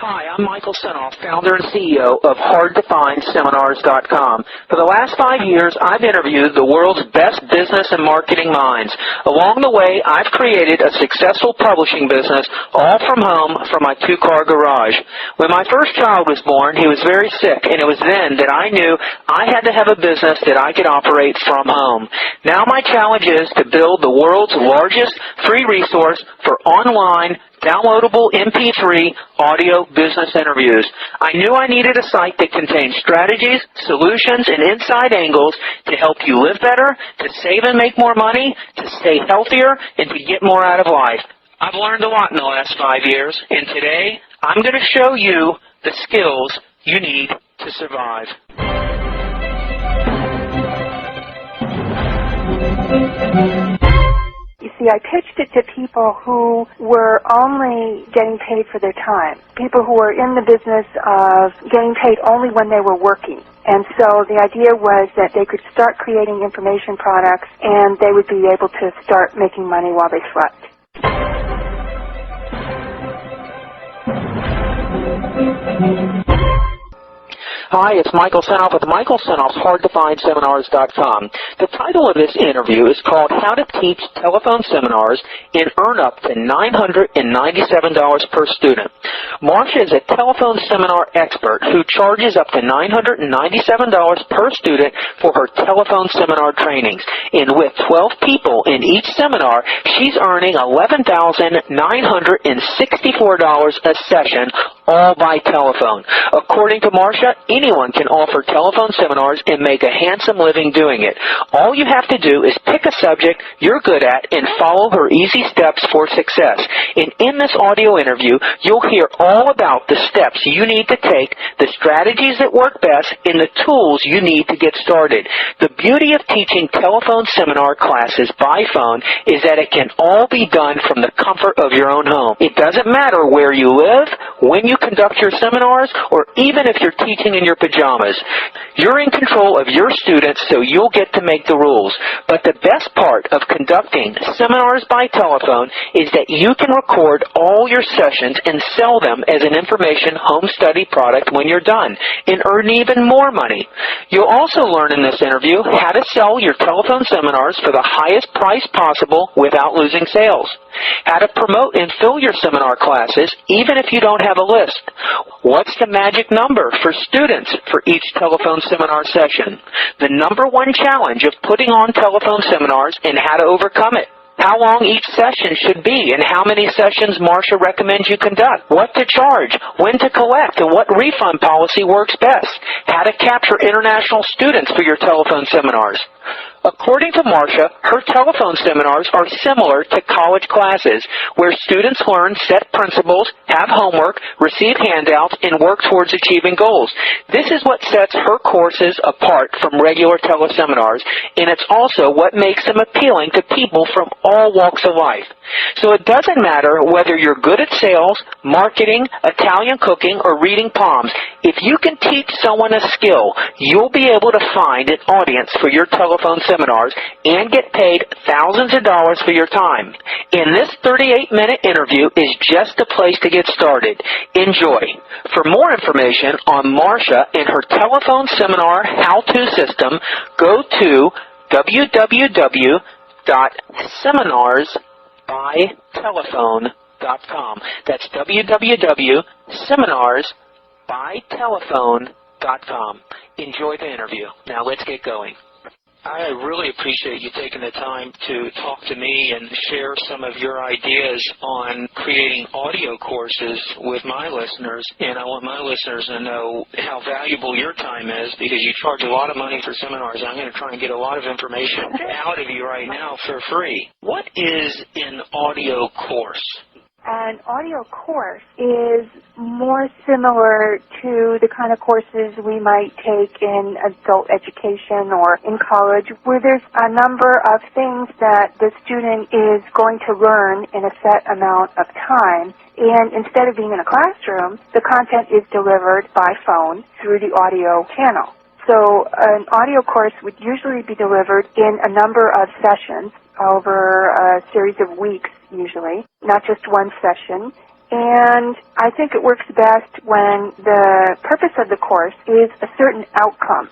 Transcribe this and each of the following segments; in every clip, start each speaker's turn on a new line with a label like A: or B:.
A: Hi, I'm Michael Senoff, founder and CEO of HardToFindSeminars.com. For the last 5 years, I've interviewed the world's best business and marketing minds. Along the way, I've created a successful publishing business, all from home, from my two-car garage. When my first child was born, he was very sick, and it was then that I knew I had to have a business that I could operate from home. Now my challenge is to build the world's largest free resource for online downloadable MP3 audio business interviews. I knew I needed a site that contained strategies, solutions, and inside angles to help you live better, to save and make more money, to stay healthier, and to get more out of life. I've learned a lot in the last 5 years, and today I'm going to show you the skills you need to survive.
B: You see, I pitched it to people who were only getting paid for their time, people who were in the business of getting paid only when they were working. And so the idea was that they could start creating information products and they would be able to start making money while they slept.
A: Hi, it's Michael Senoff with Michael Senoff's HardToFindSeminars.com. The title of this interview is called How to Teach Telephone Seminars and Earn Up to $997 per Student. Marcia is a telephone seminar expert who charges up to $997 per student for her telephone seminar trainings. And with 12 people in each seminar, she's earning $11,964 a session, all by telephone. According to Marcia, anyone can offer telephone seminars and make a handsome living doing it. All you have to do is pick a subject you're good at and follow her easy steps for success. And in this audio interview, you'll hear all about the steps you need to take, the strategies that work best, and the tools you need to get started. The beauty of teaching telephone seminar classes by phone is that it can all be done from the comfort of your own home. It doesn't matter where you live, when you conduct your seminars, or even if you're teaching in your pajamas. You're in control of your students, so you'll get to make the rules. But the best part of conducting seminars by telephone is that you can record all your sessions and sell them as an information home study product when you're done and earn even more money. You'll also learn in this interview how to sell your telephone seminars for the highest price possible without losing sales, how to promote and fill your seminar classes even if you don't have a list, what's the magic number for students for each telephone seminar session, the #1 challenge of putting on telephone seminars and how to overcome it, how long each session should be and how many sessions Marcia recommends you conduct, what to charge, when to collect, and what refund policy works best, how to capture international students for your telephone seminars. According to Marcia, her telephone seminars are similar to college classes where students learn set principles, have homework, receive handouts, and work towards achieving goals. This is what sets her courses apart from regular teleseminars, and it's also what makes them appealing to people from all walks of life. So it doesn't matter whether you're good at sales, marketing, Italian cooking, or reading palms. If you can teach someone a skill, you'll be able to find an audience for your telephone seminars and get paid thousands of dollars for your time. And this 38-minute interview is just the place to get started. Enjoy. For more information on Marcia and her telephone seminar how-to system, go to www.seminarsbytelephone.com. That's www.seminarsbytelephone.com. Enjoy the interview. Now let's get going. I really appreciate you taking the time to talk to me and share some of your ideas on creating audio courses with my listeners. And I want my listeners to know how valuable your time is because you charge a lot of money for seminars. I'm going to try and get a lot of information out of you right now for free. What is an audio course?
B: An audio course is more similar to the kind of courses we might take in adult education or in college, where there's a number of things that the student is going to learn in a set amount of time. And instead of being in a classroom, the content is delivered by phone through the audio channel. So an audio course would usually be delivered in a number of sessions over a series of weeks, usually, not just one session. And I think it works best when the purpose of the course is a certain outcome.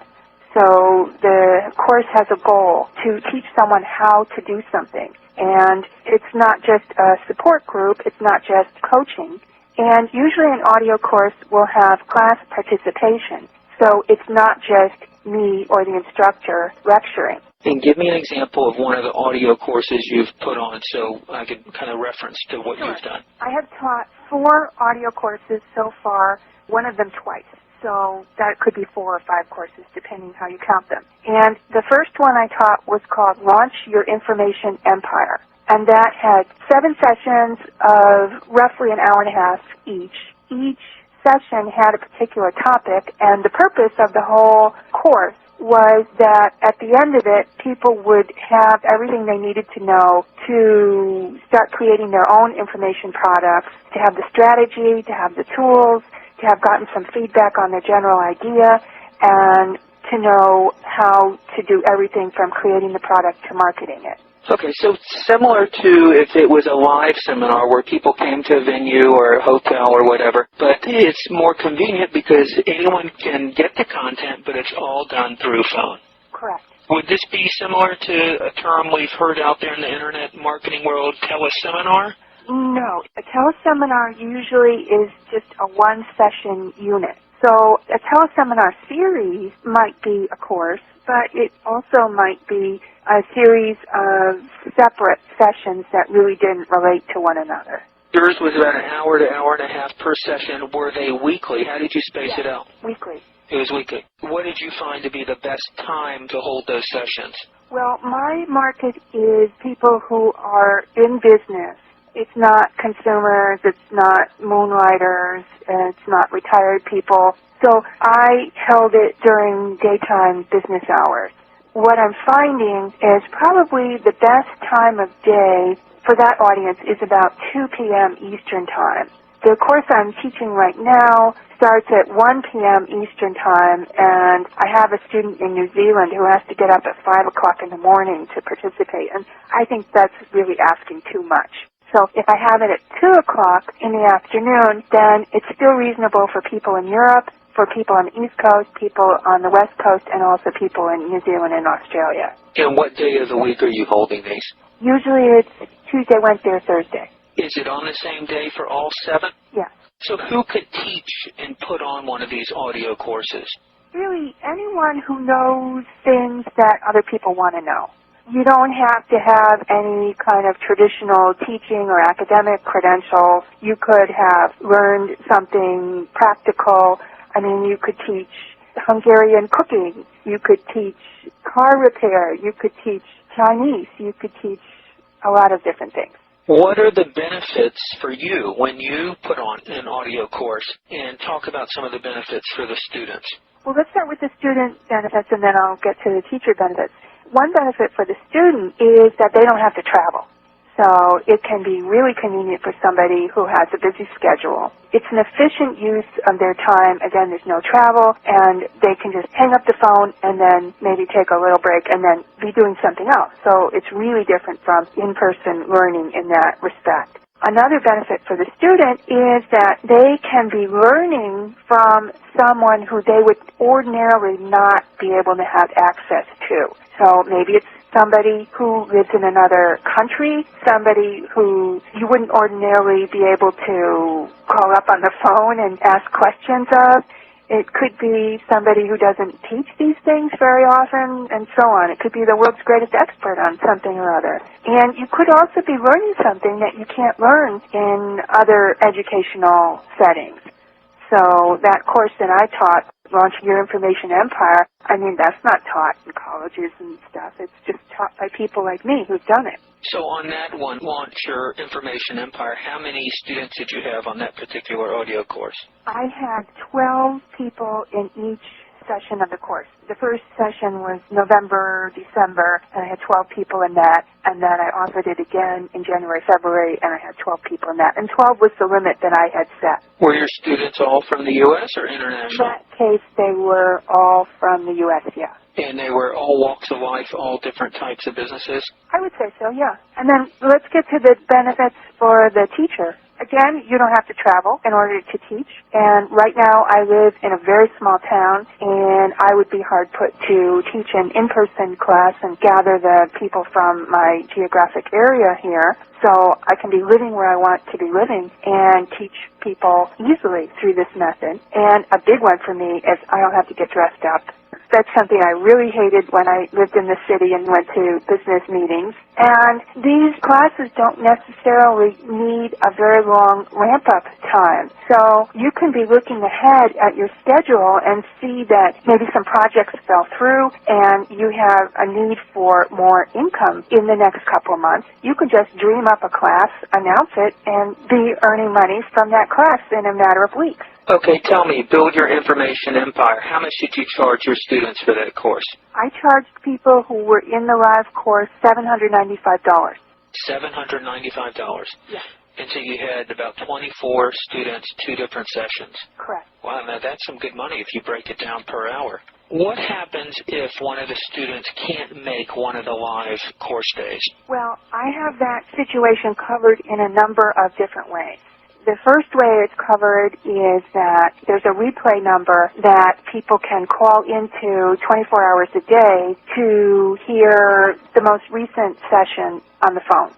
B: So the course has a goal to teach someone how to do something. And it's not just a support group, it's not just coaching. And usually an audio course will have class participation. So it's not just me or the instructor lecturing.
A: And give me an example of one of the audio courses you've put on so I could kind of reference to what you've done.
B: I have taught 4 audio courses so far, one of them twice. So that could be 4 or 5 courses, depending how you count them. And the first one I taught was called Launch Your Information Empire. And that had 7 sessions of roughly an hour and a half each. Each session had a particular topic, and the purpose of the whole course was that at the end of it, people would have everything they needed to know to start creating their own information products, to have the strategy, to have the tools, to have gotten some feedback on their general idea, and to know how to do everything from creating the product to marketing it.
A: Okay, so similar to if it was a live seminar where people came to a venue or a hotel or whatever, but it's more convenient because anyone can get the content, but it's all done through phone.
B: Correct.
A: Would this be similar to a term we've heard out there in the internet marketing world, teleseminar?
B: No. A teleseminar usually is just a one-session unit. So a teleseminar series might be a course, but it also might be a series of separate sessions that really didn't relate to one another.
A: Yours was about an hour to hour and a half per session. Were they weekly? How did you space it out?
B: Weekly.
A: It was weekly. What did you find to be the best time to hold those sessions?
B: Well, my market is people who are in business. It's not consumers, it's not moonlighters, it's not retired people. So I held it during daytime business hours. What I'm finding is probably the best time of day for that audience is about 2 p.m. Eastern Time. The course I'm teaching right now starts at 1 p.m. Eastern Time, and I have a student in New Zealand who has to get up at 5 o'clock in the morning to participate, and I think that's really asking too much. So if I have it at 2 o'clock in the afternoon, then it's still reasonable for people in Europe, for people on the East Coast, people on the West Coast, and also people in New Zealand and Australia.
A: And what day of the week are you holding these?
B: Usually it's Tuesday, Wednesday, or Thursday.
A: Is it on the same day for all 7?
B: Yes.
A: So who could teach and put on one of these audio courses?
B: Really, anyone who knows things that other people want to know. You don't have to have any kind of traditional teaching or academic credentials. You could have learned something practical. I mean, you could teach Hungarian cooking. You could teach car repair. You could teach Chinese. You could teach a lot of different things.
A: What are the benefits for you when you put on an audio course, and talk about some of the benefits for the students?
B: Well, let's start with the student benefits, and then I'll get to the teacher benefits. One benefit for the student is that they don't have to travel. So it can be really convenient for somebody who has a busy schedule. It's an efficient use of their time. Again, there's no travel, and they can just hang up the phone and then maybe take a little break and then be doing something else. So it's really different from in-person learning in that respect. Another benefit for the student is that they can be learning from someone who they would ordinarily not be able to have access to. So maybe it's somebody who lives in another country, somebody who you wouldn't ordinarily be able to call up on the phone and ask questions of. It could be somebody who doesn't teach these things very often, and so on. It could be the world's greatest expert on something or other. And you could also be learning something that you can't learn in other educational settings. So that course that I taught, Launching Your Information Empire, I mean, that's not taught in colleges and stuff. It's just taught by people like me who've done it.
A: So on that one, Launch Your Information Empire, how many students did you have on that particular audio course?
B: I had 12 people in each session of the course. The first session was November, December, and I had 12 people in that. And then I offered it again in January, February, and I had 12 people in that. And 12 was the limit that I had set.
A: Were your students all from the U.S. or international?
B: In that case, they were all from the U.S., yeah.
A: And they were all walks of life, all different types of businesses?
B: I would say so, yeah. And then let's get to the benefits for the teacher. again, you don't have to travel in order to teach. And right now I live in a very small town, and I would be hard put to teach an in-person class and gather the people from my geographic area here. So I can be living where I want to be living and teach people easily through this method. And a big one for me is I don't have to get dressed up. That's something I really hated when I lived in the city and went to business meetings. And these classes don't necessarily need a very long ramp-up time. So you can be looking ahead at your schedule and see that maybe some projects fell through and you have a need for more income in the next couple of months. You can just dream up a class, announce it, and be earning money from that class in a matter of weeks.
A: Okay, tell me, Build Your Information Empire, how much did you charge your students for that course?
B: I charged people who were in the live course $795.
A: $795?
B: Yes.
A: And so you had about 24 students, 2 different sessions.
B: Correct.
A: Wow, now that's some good money if you break it down per hour. What happens if one of the students can't make one of the live course days?
B: Well, I have that situation covered in a number of different ways. The first way it's covered is that there's a replay number that people can call into 24 hours a day to hear the most recent session on the phone.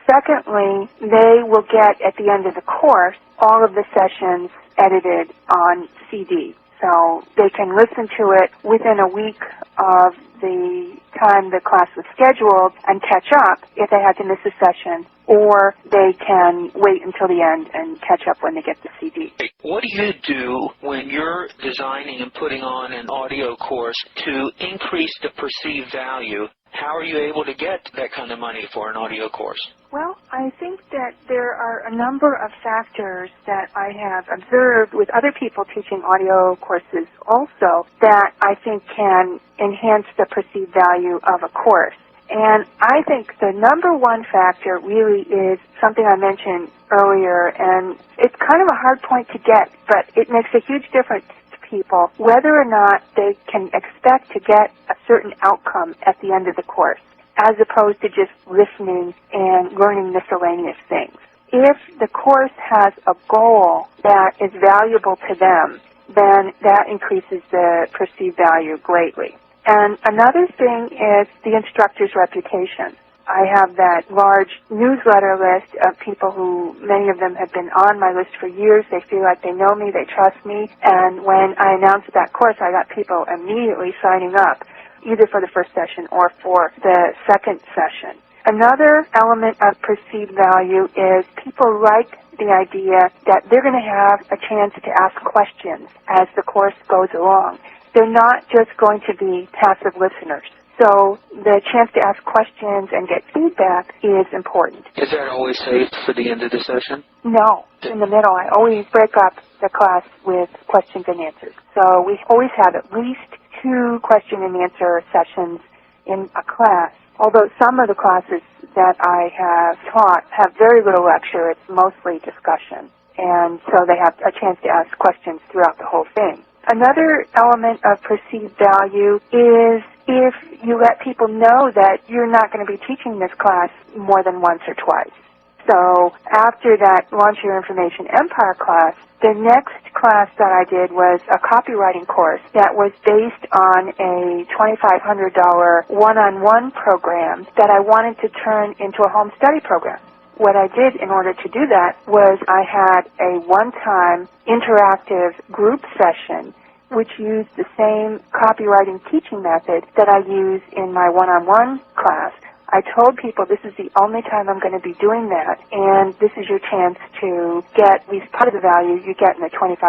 B: Secondly, they will get, at the end of the course, all of the sessions edited on CD. So they can listen to it within a week of the time the class was scheduled and catch up if they had to miss a session, or they can wait until the end and catch up when they get the CD.
A: What do you do when you're designing and putting on an audio course to increase the perceived value? How are you able to get that kind of money for an audio course?
B: Well, I think that there are a number of factors that I have observed with other people teaching audio courses also that I think can enhance the perceived value of a course. And I think the number one factor really is something I mentioned earlier, and it's kind of a hard point to get, but it makes a huge difference to people whether or not they can expect to get a certain outcome at the end of the course, as opposed to just listening and learning miscellaneous things. If the course has a goal that is valuable to them, then that increases the perceived value greatly. And another thing is the instructor's reputation. I have that large newsletter list of people who, many of them have been on my list for years. They feel like they know me, they trust me. And when I announced that course, I got people immediately signing up, either for the first session or for the second session. Another element of perceived value is people like the idea that they're going to have a chance to ask questions as the course goes along. They're not just going to be passive listeners. So the chance to ask questions and get feedback is important.
A: Is that always saved for the end of the session?
B: No, in the middle. I always break up the class with questions and answers. So we always have at least 2 question and answer sessions in a class. Although some of the classes that I have taught have very little lecture, it's mostly discussion. And so they have a chance to ask questions throughout the whole thing. Another element of perceived value is if you let people know that you're not going to be teaching this class more than once or twice. So after that Launch Your Information Empire class, the next class that I did was a copywriting course that was based on a $2,500 one-on-one program that I wanted to turn into a home study program. What I did in order to do that was I had a one-time interactive group session which used the same copywriting teaching method that I use in my one-on-one class. I told people this is the only time I'm going to be doing that, and this is your chance to get at least part of the value you get in the $2,500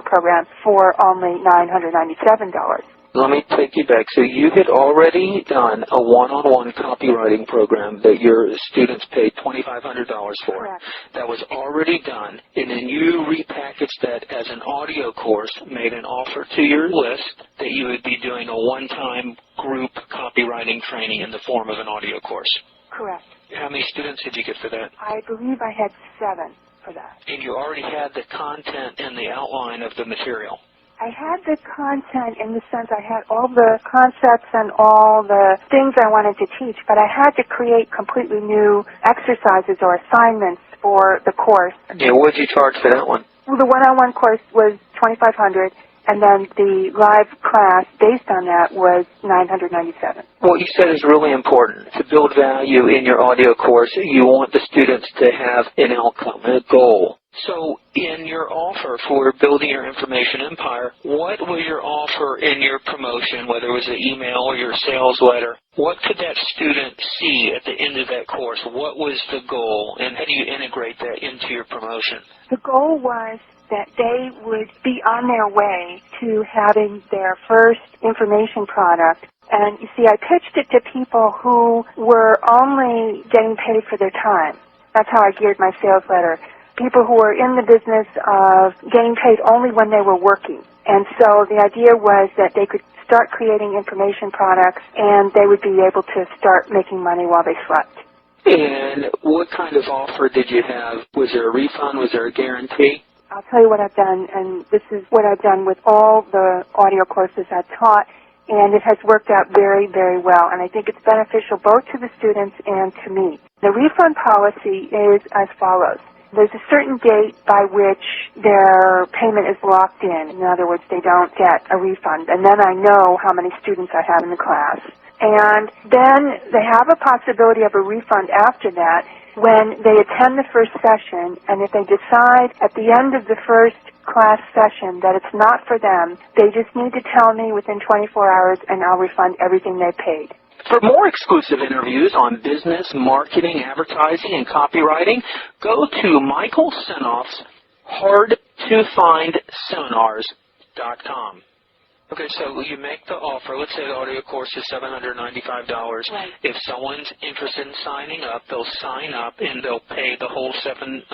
B: program for only $997.
A: Let me take you back. So you had already done a one-on-one copywriting program that your students paid $2,500 for.
B: Correct.
A: That was already done, and then you repackaged that as an audio course, made an offer to your list that you would be doing a one-time group copywriting training in the form of an audio course.
B: Correct.
A: How many students did you get for that?
B: I believe I had 7 for that.
A: And you already had the content and the outline of the material.
B: I had the content in the sense I had all the concepts and all the things I wanted to teach, but I had to create completely new exercises or assignments for the course.
A: Yeah, what did you charge for that one?
B: Well, the one-on-one course was $2,500, and then the live class based on that was $997.
A: What you said is really important. To build value in your audio course, you want the students to have an outcome, a goal. So in your offer for building your information empire, what was your offer in your promotion, whether it was an email or your sales letter? What could that student see at the end of that course? What was the goal, and how do you integrate that into your promotion?
B: The goal was that they would be on their way to having their first information product. And you see, I pitched it to people who were only getting paid for their time. That's how I geared my sales letter. People who were in the business of getting paid only when they were working. And so the idea was that they could start creating information products and they would be able to start making money while they slept.
A: And what kind of offer did you have? Was there a refund? Was there a guarantee?
B: I'll tell you what I've done, and this is what I've done with all the audio courses I've taught, and it has worked out very, very well. And I think it's beneficial both to the students and to me. The refund policy is as follows. There's a certain date by which their payment is locked in. In other words, they don't get a refund. And then I know how many students I have in the class. And then they have a possibility of a refund after that when they attend the first session, and if they decide at the end of the first class session that it's not for them, they just need to tell me within 24 hours and I'll refund everything they paid.
A: For more exclusive interviews on business, marketing, advertising, and copywriting, go to Michael Senoff's HardToFindSeminars.com. Okay, so you make the offer. Let's say the audio course is $795.
B: Right.
A: If someone's interested in signing up, they'll sign up and they'll pay the whole $795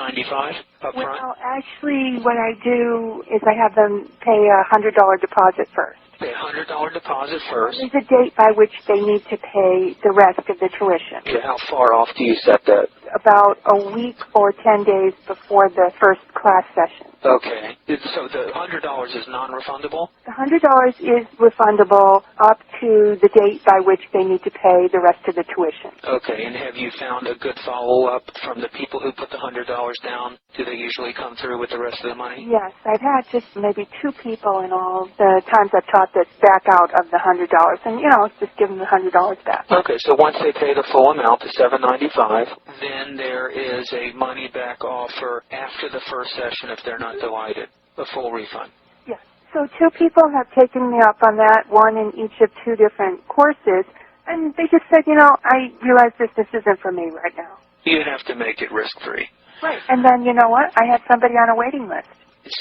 A: up front?
B: Well, actually, what I do is I have them pay a $100 deposit first.
A: Pay a $100 deposit first.
B: There's a date by which they need to pay the rest of the tuition.
A: Okay, how far off do you set that?
B: About a week or 10 days before the first class session.
A: Okay. So the $100 is non-refundable?
B: The $100 is refundable up to the date by which they need to pay the rest of the tuition.
A: Okay, and have you found a good follow-up from the people who put the $100 down? Do they usually come through with the rest of the money?
B: Yes, I've had just maybe 2 people in all the times I've taught this back out of the $100, and just give them the $100 back.
A: Okay, so once they pay the full amount, the $795, then there is a money-back offer after the first session if they're not delighted, a full refund.
B: Yes. So 2 people have taken me up on that, one in each of 2 different courses, and they just said, I realize this isn't for me right now.
A: You have to make it risk-free.
B: Right. And then, you know what? I had somebody on a waiting list.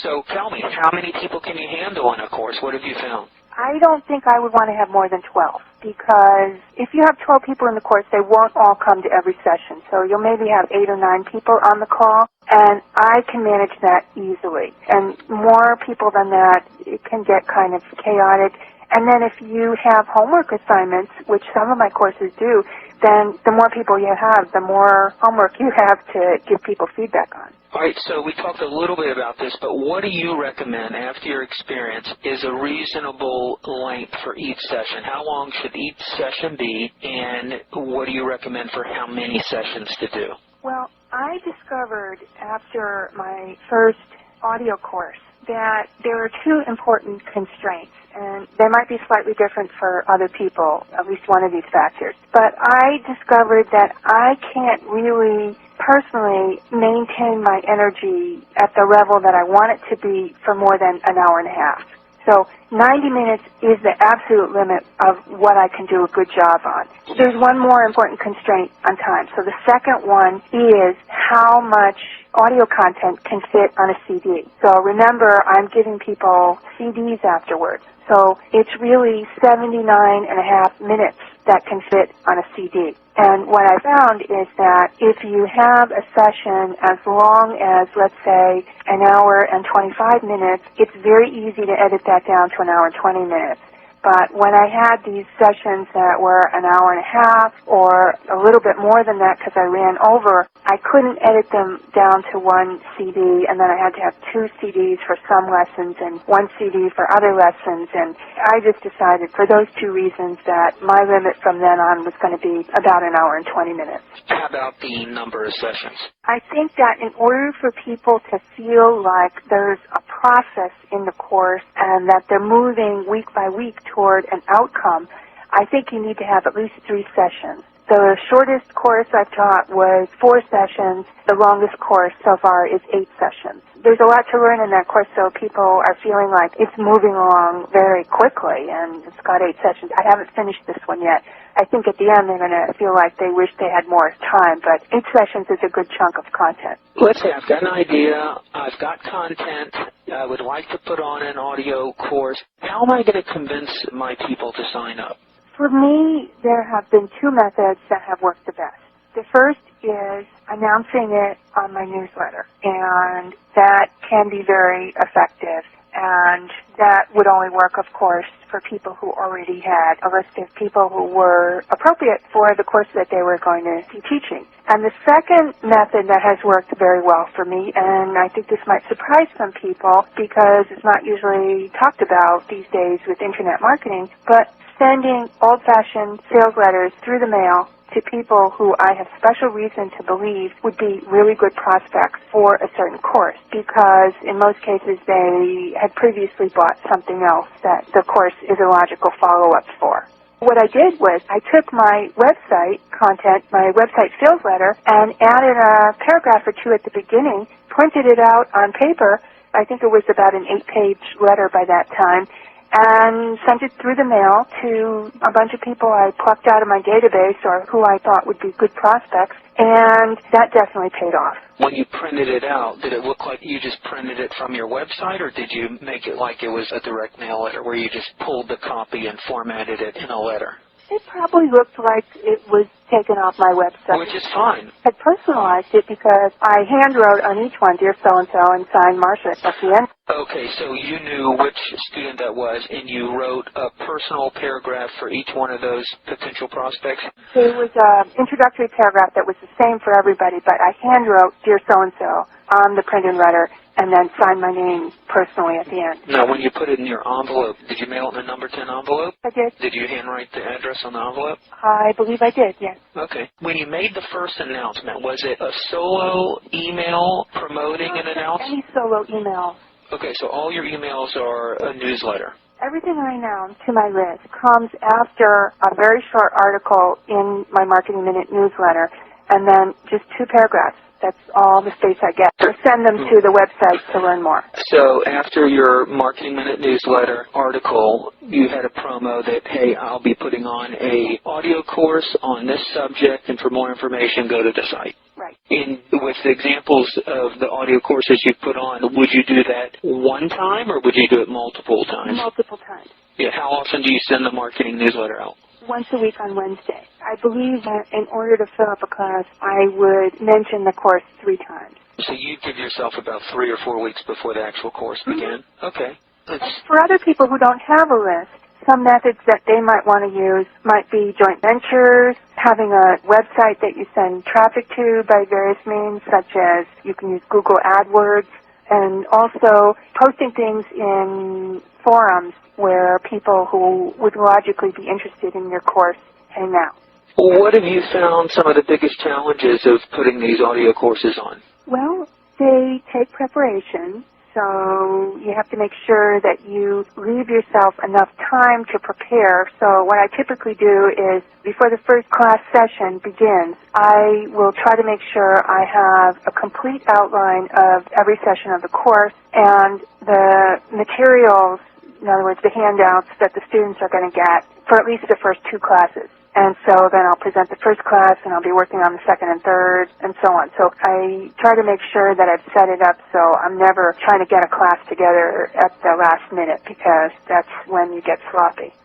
A: So tell me, how many people can you handle in a course? What have you found?
B: I don't think I would want to have more than 12, because if you have 12 people in the course, they won't all come to every session. So you'll maybe have 8 or 9 people on the call, and I can manage that easily. And more people than that, it can get kind of chaotic. And then if you have homework assignments, which some of my courses do, then the more people you have, the more homework you have to give people feedback on.
A: All right, so we talked a little bit about this, but what do you recommend, after your experience, is a reasonable length for each session? How long should each session be, and what do you recommend for how many sessions to do?
B: Well, I discovered after my first audio course that there are 2 important constraints, and they might be slightly different for other people, at least one of these factors. But I discovered that I can't really personally maintain my energy at the level that I want it to be for more than an hour and a half. So 90 minutes is the absolute limit of what I can do a good job on. There's one more important constraint on time. So the second one is how much audio content can fit on a CD. So remember, I'm giving people CDs afterwards. So it's really 79 and a half minutes that can fit on a CD. And what I found is that if you have a session as long as, let's say, an hour and 25 minutes, it's very easy to edit that down to an hour and 20 minutes. But when I had these sessions that were an hour and a half or a little bit more than that because I ran over, I couldn't edit them down to one CD, and then I had to have two CDs for some lessons and one CD for other lessons. And I just decided for those two reasons that my limit from then on was going to be about an hour and 20 minutes.
A: How about the number of sessions?
B: I think that in order for people to feel like there's a process in the course and that they're moving week by week toward an outcome, I think you need to have at least 3 sessions. The shortest course I've taught was 4 sessions. The longest course so far is 8 sessions. There's a lot to learn in that course, so people are feeling like it's moving along very quickly, and it's got 8 sessions. I haven't finished this one yet. I think at the end they're going to feel like they wish they had more time, but 8 sessions is a good chunk of content.
A: Let's say I've got an idea, I've got content, I would like to put on an audio course. How am I going to convince my people to sign up?
B: For me, there have been 2 methods that have worked the best. The first is announcing it on my newsletter, and that can be very effective. And that would only work, of course, for people who already had a list of people who were appropriate for the course that they were going to be teaching. And the second method that has worked very well for me, and I think this might surprise some people because it's not usually talked about these days with Internet marketing, but sending old-fashioned sales letters through the mail to people who I have special reason to believe would be really good prospects for a certain course, because in most cases they had previously bought something else that the course is a logical follow-up for. What I did was I took my website content, my website sales letter, and added a paragraph or 2 at the beginning, printed it out on paper. I think it was about an 8-page letter by that time, and sent it through the mail to a bunch of people I plucked out of my database or who I thought would be good prospects, and that definitely paid off.
A: When you printed it out, did it look like you just printed it from your website, or did you make it like it was a direct mail letter where you just pulled the copy and formatted it in a letter?
B: It probably looked like it was taken off my website.
A: Which is fine.
B: I personalized it because I hand wrote on each one, Dear So-and-so, and signed Marcia at the end.
A: Okay, so you knew which student that was, and you wrote a personal paragraph for each one of those potential prospects?
B: There was an introductory paragraph that was the same for everybody, but I hand wrote Dear So-and-so on the printed letter and then signed my name personally at the end.
A: Now, when you put it in your envelope, did you mail it in a number 10 envelope?
B: I did.
A: Did you handwrite the address on the envelope?
B: I believe I did, yes.
A: Okay. When you made the first announcement, was it a solo email promoting an announcement?
B: Any solo email.
A: Okay, so all your emails are a newsletter.
B: Everything I announce to my list comes after a very short article in my Marketing Minute newsletter, and then just 2 paragraphs. That's all the space I get. Or send them to the website to learn more.
A: So after your Marketing Minute newsletter article, you had a promo that, hey, I'll be putting on a audio course on this subject, and for more information, go to the site.
B: Right.
A: With the examples of the audio courses you put on, would you do that one time, or would you do it multiple times?
B: Multiple times.
A: Yeah. How often do you send the marketing newsletter out?
B: Once a week on Wednesday. I believe that in order to fill up a class, I would mention the course 3 times.
A: So you give yourself about 3 or 4 weeks before the actual course began? Okay.
B: For other people who don't have a list, some methods that they might want to use might be joint ventures, having a website that you send traffic to by various means, such as you can use Google AdWords, and also posting things in forums where people who would logically be interested in your course hang out.
A: What have you found some of the biggest challenges of putting these audio courses on?
B: Well, they take preparation, so you have to make sure that you leave yourself enough time to prepare. So what I typically do is, before the first class session begins, I will try to make sure I have a complete outline of every session of the course and the materials, in other words, the handouts that the students are going to get for at least the first 2 classes. And so then I'll present the first class, and I'll be working on the second and third, and so on. So I try to make sure that I've set it up so I'm never trying to get a class together at the last minute, because that's when you get sloppy.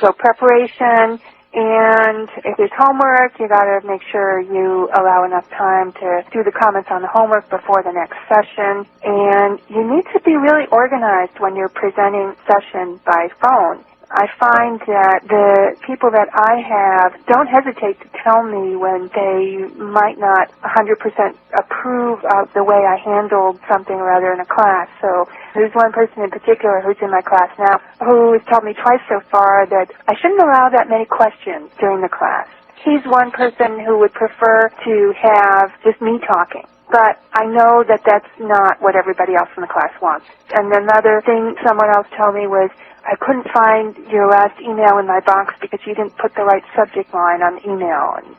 B: So preparation, and if there's homework, you got to make sure you allow enough time to do the comments on the homework before the next session. And you need to be really organized when you're presenting session by phone. I find that the people that I have don't hesitate to tell me when they might not 100% approve of the way I handled something or other in a class. So there's one person in particular who's in my class now who has told me twice so far that I shouldn't allow that many questions during the class. He's one person who would prefer to have just me talking. But I know that that's not what everybody else in the class wants. And another thing someone else told me was, I couldn't find your last email in my box because you didn't put the right subject line on the email. And,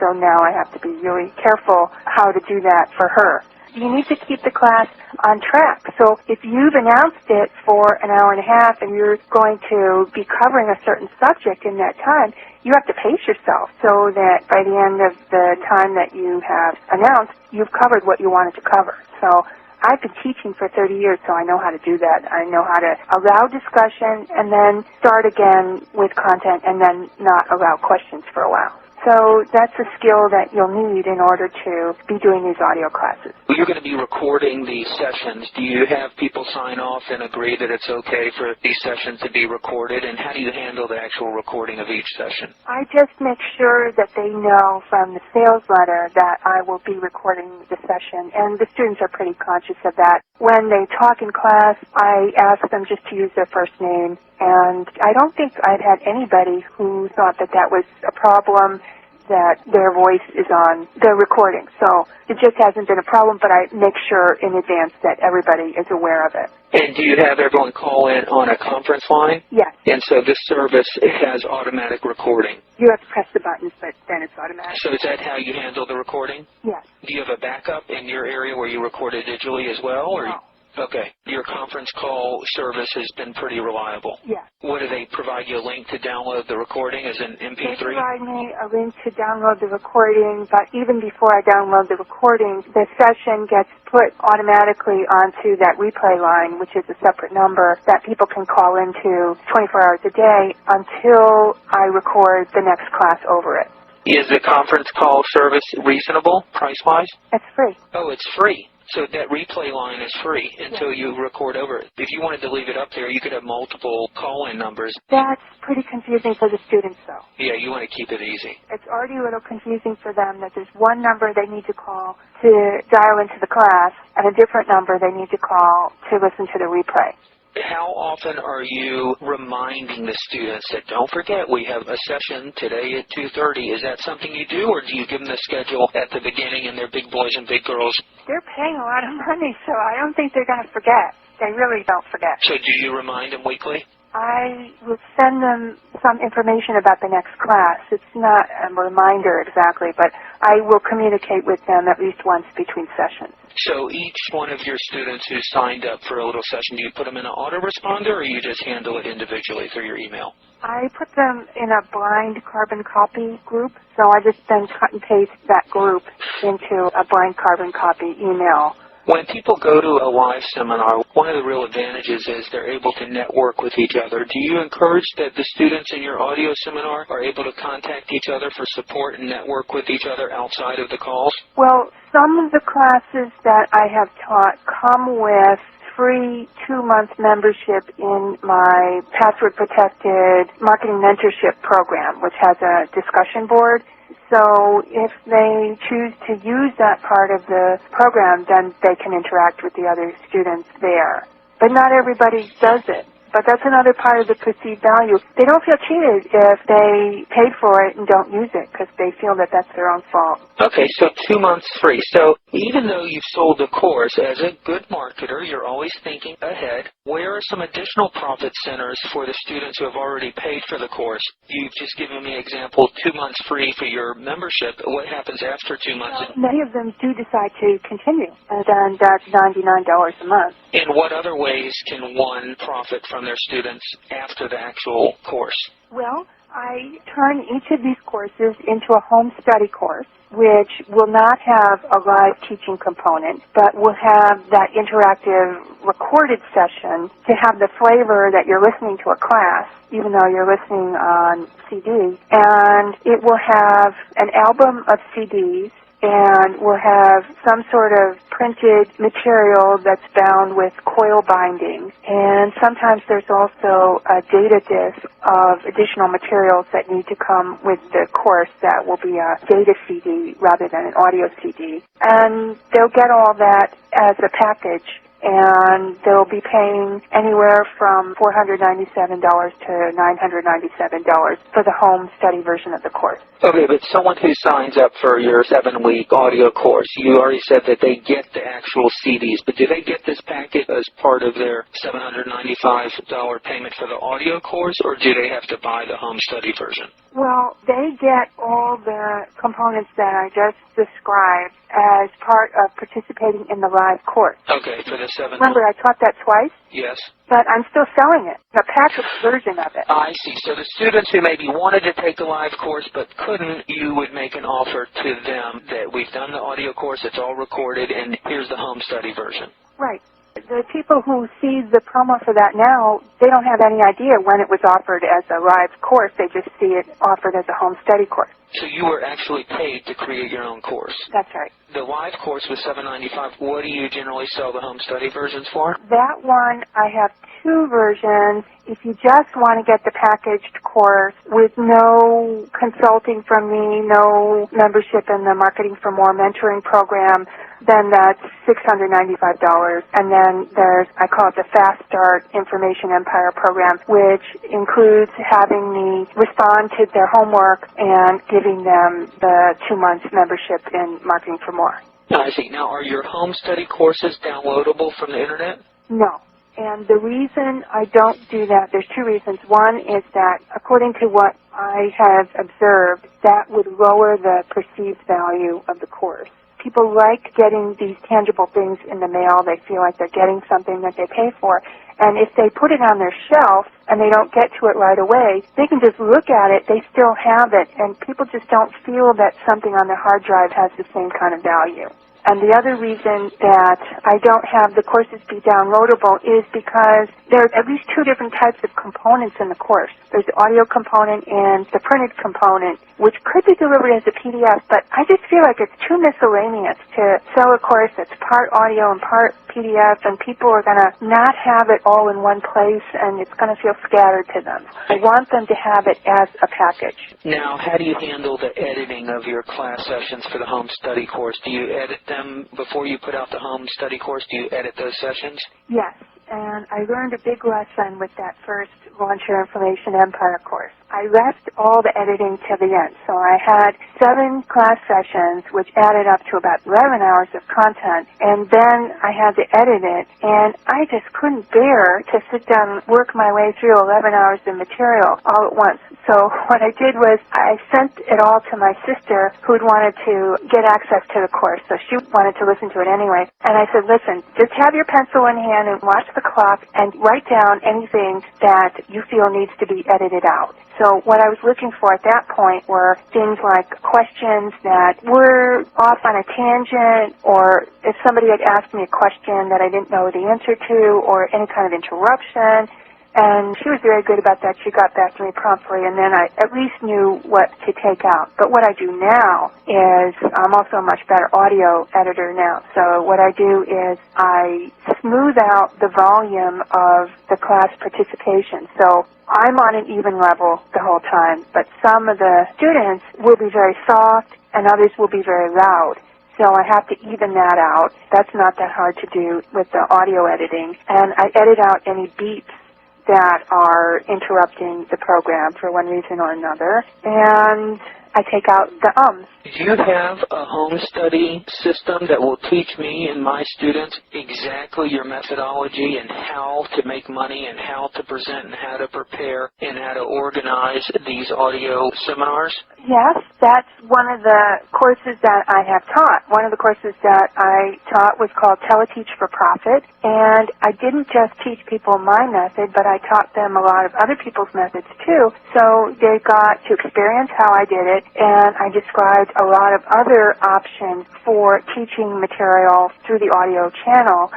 B: so now I have to be really careful how to do that for her. You need to keep the class on track. So if you've announced it for an hour and a half and you're going to be covering a certain subject in that time, you have to pace yourself so that by the end of the time that you have announced, you've covered what you wanted to cover. So I've been teaching for 30 years, so I know how to do that. I know how to allow discussion and then start again with content and then not allow questions for a while. So that's a skill that you'll need in order to be doing these audio classes.
A: You're going to be recording these sessions. Do you have people sign off and agree that it's okay for these sessions to be recorded? And how do you handle the actual recording of each session?
B: I just make sure that they know from the sales letter that I will be recording the session, and the students are pretty conscious of that. When they talk in class, I ask them just to use their first name, and I don't think I've had anybody who thought that that was a problem, that their voice is on the recording. So it just hasn't been a problem, but I make sure in advance that everybody is aware of it.
A: And do you have everyone call in on a conference line?
B: Yes.
A: And so this service has automatic recording?
B: You have to press the buttons, but then it's automatic.
A: So is that how you handle the recording?
B: Yes.
A: Do you have a backup in your area where you record it digitally as well? Or
B: No.
A: Okay. Your conference call service has been pretty reliable.
B: Yes.
A: What do they provide you a link to download the recording as an MP3?
B: They provide me a link to download the recording, but even before I download the recording, the session gets put automatically onto that replay line, which is a separate number that people can call into 24 hours a day until I record the next class over it.
A: Is the conference call service reasonable, price-wise?
B: It's free.
A: Oh, it's free. So that replay line is free until you record over it. If you wanted to leave it up there, you could have multiple call-in numbers.
B: That's pretty confusing for the students, though.
A: Yeah, you want to keep it easy.
B: It's already a little confusing for them that there's one number they need to call to dial into the class and a different number they need to call to listen to the replay.
A: How often are you reminding the students that, don't forget, we have a session today at 2:30? Is that something you do, or do you give them the schedule at the beginning and they're big boys and big girls?
B: They're paying a lot of money, so I don't think they're going to forget. They really don't forget.
A: So do you remind them weekly?
B: I will send them some information about the next class. It's not a reminder exactly, but I will communicate with them at least once between sessions.
A: So each one of your students who signed up for a little session, do you put them in an autoresponder, or you just handle it individually through your email?
B: I put them in a blind carbon copy group, so I just then cut and paste that group into a blind carbon copy email.
A: When people go to a live seminar, one of the real advantages is they're able to network with each other. Do you encourage that the students in your audio seminar are able to contact each other for support and network with each other outside of the calls?
B: Well, some of the classes that I have taught come with free 2-month membership in my password-protected marketing mentorship program, which has a discussion board. So if they choose to use that part of the program, then they can interact with the other students there. But not everybody does it. But that's another part of the perceived value. They don't feel cheated if they paid for it and don't use it because they feel that that's their own fault.
A: Okay, so 2 months free. So even though you've sold the course, as a good marketer, you're always thinking ahead. Where are some additional profit centers for the students who have already paid for the course? You've just given me an example, 2 months free for your membership. What happens after 2 months?
B: Many of them do decide to continue, and then that's $99 a month.
A: In what other ways can one profit from their students after the actual course?
B: Well, I turn each of these courses into a home study course, which will not have a live teaching component, but will have that interactive recorded session to have the flavor that you're listening to a class, even though you're listening on CD. And it will have an album of CDs and we'll have some sort of printed material that's bound with coil binding. And sometimes there's also a data disc of additional materials that need to come with the course that will be a data CD rather than an audio CD. And they'll get all that as a package, and they'll be paying anywhere from $497 to $997 for the home study version of the course.
A: Okay, but someone who signs up for your 7-week audio course, you already said that they get the actual CDs, but do they get this package as part of their $795 payment for the audio course, or do they have to buy the home study version?
B: Well, they get all the components that I just described as part of participating in the live course.
A: Okay, for the 7
B: Remember, I taught that twice?
A: Yes.
B: But I'm still selling it, a packaged version of it.
A: I see. So the students who maybe wanted to take the live course but couldn't, you would make an offer to them that we've done the audio course, it's all recorded, and here's the home study version.
B: Right. The people who see the promo for that now, they don't have any idea when it was offered as a live course. They just see it offered as a home study course.
A: So you were actually paid to create your own course.
B: That's right.
A: The live course was $795. What do you generally sell the home study versions for?
B: That one, I have two versions. If you just want to get the packaged course with no consulting from me, no membership in the Marketing for More mentoring program, then that's $695. And then there's, I call it the Fast Start Information Empire program, which includes having me respond to their homework and giving them the 2 months membership in Marketing for More.
A: I see. Now, are your home study courses downloadable from the Internet?
B: No. And the reason I don't do that, there's two reasons. One is that, according to what I have observed, that would lower the perceived value of the course. People like getting these tangible things in the mail. They feel like they're getting something that they pay for. And if they put it on their shelf and they don't get to it right away, they can just look at it, they still have it, and people just don't feel that something on their hard drive has the same kind of value. And the other reason that I don't have the courses be downloadable is because there are at least two different types of components in the course. There's the audio component and the printed component, which could be delivered as a PDF, but I just feel like it's too miscellaneous to sell a course that's part audio and part PDF, and people are going to not have it all in one place, and it's going to feel scattered to them. I want them to have it as a package.
A: Now, how do you handle the editing of your class sessions for the home study course? Do you edit them before you put out the home study course? Do you edit those sessions?
B: Yes, and I learned a big lesson with that first Launch Your Information Empire course. I left all the editing to the end, so I had 7 class sessions, which added up to about 11 hours of content, and then I had to edit it, and I just couldn't bear to sit down and work my way through 11 hours of material all at once. So what I did was I sent it all to my sister, who'd wanted to get access to the course, so she wanted to listen to it anyway. And I said, listen, just have your pencil in hand and watch the clock and write down anything that you feel needs to be edited out. So what I was looking for at that point were things like questions that were off on a tangent, or if somebody had asked me a question that I didn't know the answer to, or any kind of interruption. And she was very good about that. She got back to me promptly, and then I at least knew what to take out. But what I do now is I'm also a much better audio editor now. So what I do is I smooth out the volume of the class participation. So I'm on an even level the whole time, but some of the students will be very soft and others will be very loud. So I have to even that out. That's not that hard to do with the audio editing. And I edit out any beeps that are interrupting the program for one reason or another, and I take out the ums.
A: Do you have a home study system that will teach me and my students exactly your methodology and how to make money and how to present and how to prepare and how to organize these audio seminars?
B: Yes, that's one of the courses that I have taught. One of the courses that I taught was called Teleteach for Profit, and I didn't just teach people my method, but I taught them a lot of other people's methods too. So they got to experience how I did it, and I described a lot of other options for teaching material through the audio channel.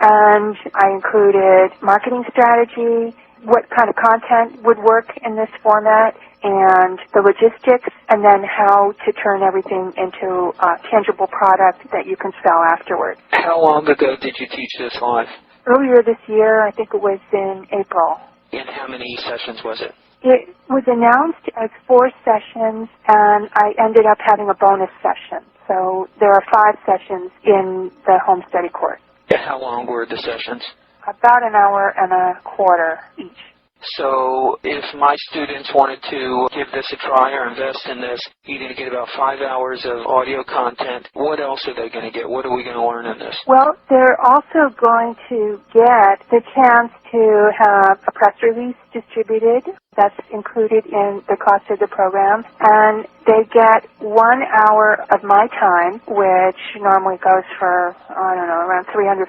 B: And I included marketing strategy what kind of content would work in this format and the logistics, and then how to turn everything into a tangible product that you can sell afterwards.
A: How long ago did you teach this live?
B: Earlier this year, I think it was in April.
A: And how many sessions was it?
B: It was announced as 4 sessions, and I ended up having a bonus session. So there are 5 sessions in the home study course.
A: Yeah, how long were the sessions?
B: About an hour and a quarter each.
A: So if my students wanted to give this a try or invest in this, you're going to get about 5 hours of audio content. What else are they going to get? What are we going to learn in this?
B: Well, they're also going to get the chance to have a press release distributed. That's included in the cost of the program. And they get 1 hour of my time, which normally goes for, around $350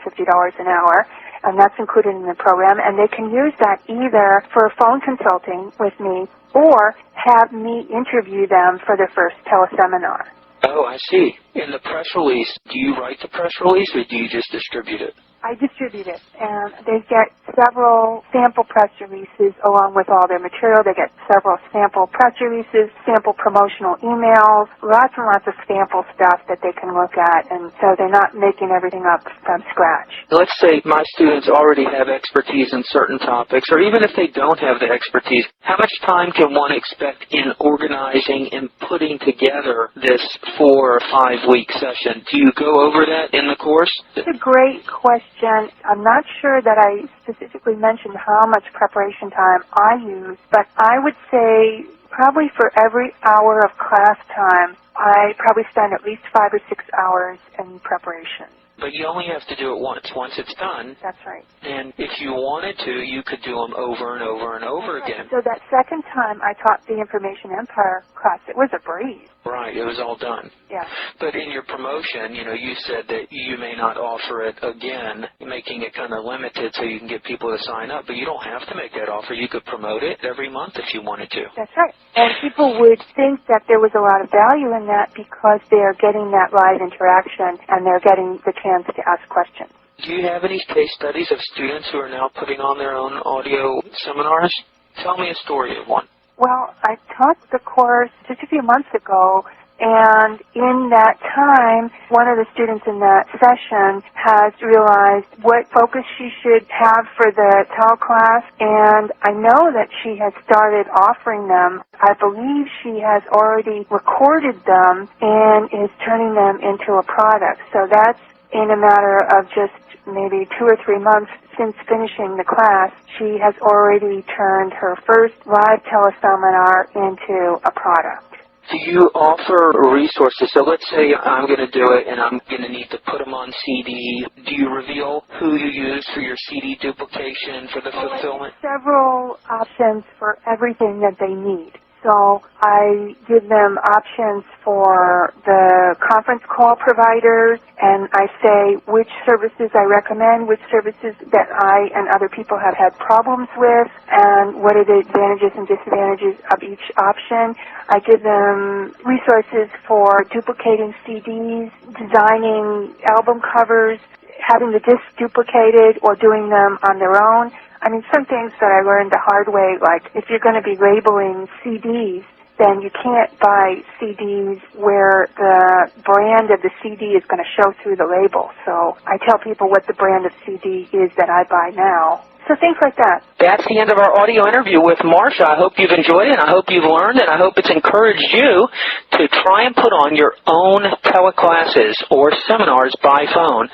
B: an hour. And that's included in the program, and they can use that either for phone consulting with me or have me interview them for their first teleseminar.
A: Oh, I see. In the press release, do you write the press release or do you just distribute it?
B: I distribute it, and they get several sample press releases along with all their material. They get several sample press releases, sample promotional emails, lots and lots of sample stuff that they can look at, and so they're not making everything up from scratch.
A: Let's say my students already have expertise in certain topics, or even if they don't have the expertise, how much time can one expect in organizing and putting together this 4 or 5 week session? Do you go over that in the course?
B: It's a great question. I'm not sure that I specifically mentioned how much preparation time I use, but I would say probably for every hour of class time, I probably spend at least 5 or 6 hours in preparation.
A: But you only have to do it once. Once it's done.
B: That's right.
A: And if you wanted to, you could do them over and over and over again.
B: So that second time I taught the Information Empire class, it was a breeze.
A: Right, it was all done.
B: Yeah.
A: But in your promotion, you said that you may not offer it again, making it kind of limited so you can get people to sign up. But you don't have to make that offer. You could promote it every month if you wanted to.
B: That's right. And people would think that there was a lot of value in that because they're getting that live interaction and they're getting the chance to ask questions.
A: Do you have any case studies of students who are now putting on their own audio seminars? Tell me a story of one.
B: Well, I taught the course just a few months ago, and in that time, one of the students in that session has realized what focus she should have for the TEL class, and I know that she has started offering them. I believe she has already recorded them and is turning them into a product. So that's in a matter of just maybe 2 or 3 months since finishing the class, she has already turned her first live teleseminar into a product.
A: Do you offer resources? So let's say I'm going to do it and I'm going to need to put them on CD. Do you reveal who you use for your CD duplication, for the fulfillment?
B: Several options for everything that they need. So I give them options for the conference call providers, and I say which services I recommend, which services that I and other people have had problems with, and what are the advantages and disadvantages of each option. I give them resources for duplicating CDs, designing album covers, having the discs duplicated or doing them on their own. I mean, some things that I learned the hard way, like if you're going to be labeling CDs, then you can't buy CDs where the brand of the CD is going to show through the label. So I tell people what the brand of CD is that I buy now. So things like that.
A: That's the end of our audio interview with Marcia. I hope you've enjoyed it, and I hope you've learned, and I hope it's encouraged you to try and put on your own teleclasses or seminars by phone.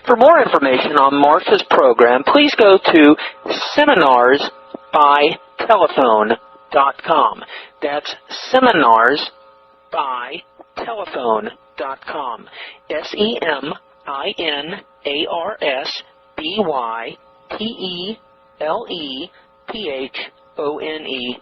A: For more information on Marcia's program, please go to seminarsbytelephone.com. That's seminarsbytelephone.com. SEMINARSBYTELEPHONE.com.